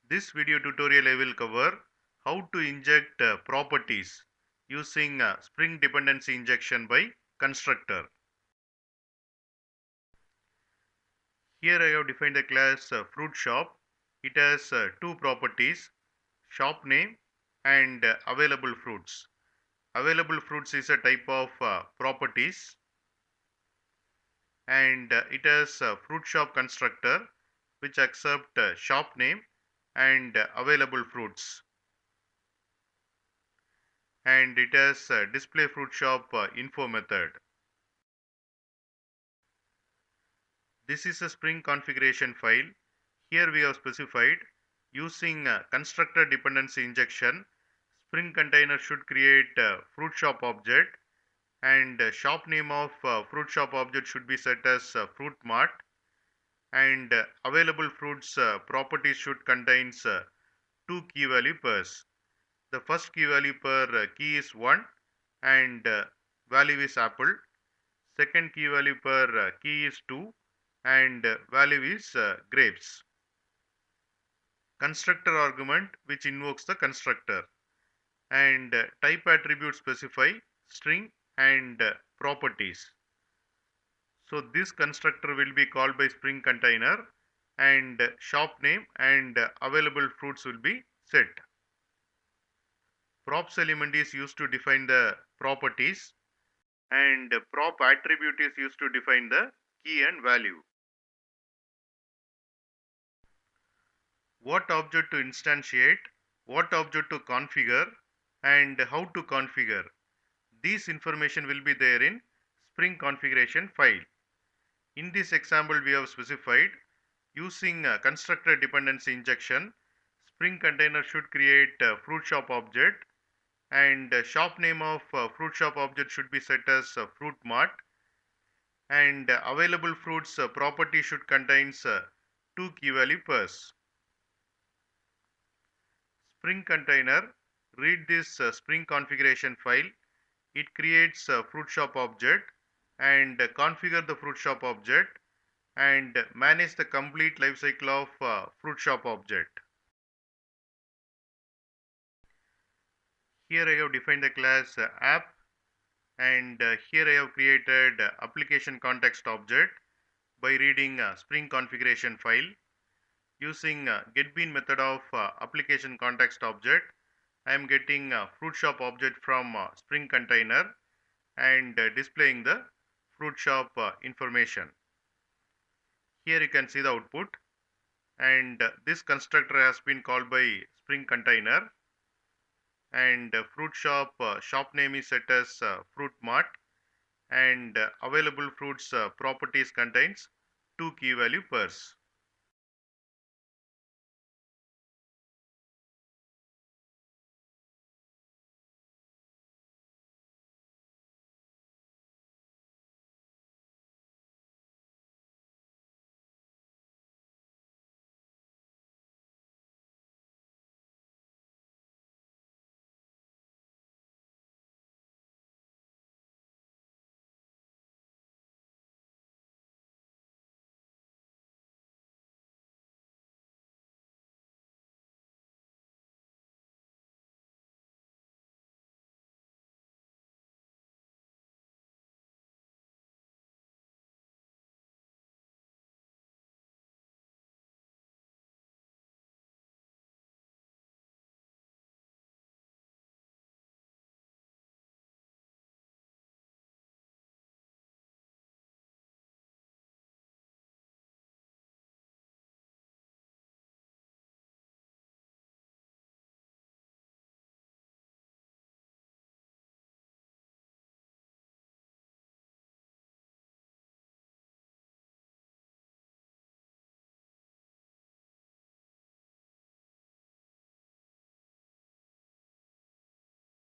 This video tutorial I will cover how to inject properties using Spring Dependency Injection by Constructor. Here I have defined the class fruit shop. It has two properties, shop name and available fruits. Available fruits is a type of properties, and it has fruit shop constructor which accept shop name and available fruits, and it has display fruit shop info method. This is a Spring configuration file. Here we have specified using constructor dependency injection, Spring container should create fruit shop object, and shop name of fruit shop object should be set as fruit mart, and available fruits properties should contains two key value pairs. The first key value per key is 1 and value is apple. Second key value per key is 2 and value is grapes. Constructor argument which invokes the constructor, and type attributes specify string and properties. So this constructor will be called by Spring container, and shop name and available fruits will be set. Props element is used to define the properties, and prop attribute is used to define the key and value. What object to instantiate, what object to configure, and how to configure. These information will be there in Spring configuration file. In this example, we have specified using constructor dependency injection, Spring container should create fruit shop object, and shop name of fruit shop object should be set as fruit mart, and available fruits property should contains two key value pairs. Spring container read this Spring configuration file. It creates a fruit shop object and configure the fruit shop object and manage the complete life cycle of fruit shop object. Here I have defined the class app, and here I have created application context object by reading Spring configuration file. Using getBean method of application context object, I am getting fruit shop object from Spring container and displaying the fruit shop information. Here you can see the output, and this constructor has been called by Spring container, and fruit shop shop name is set as fruit mart, and available fruits properties contains two key value pairs.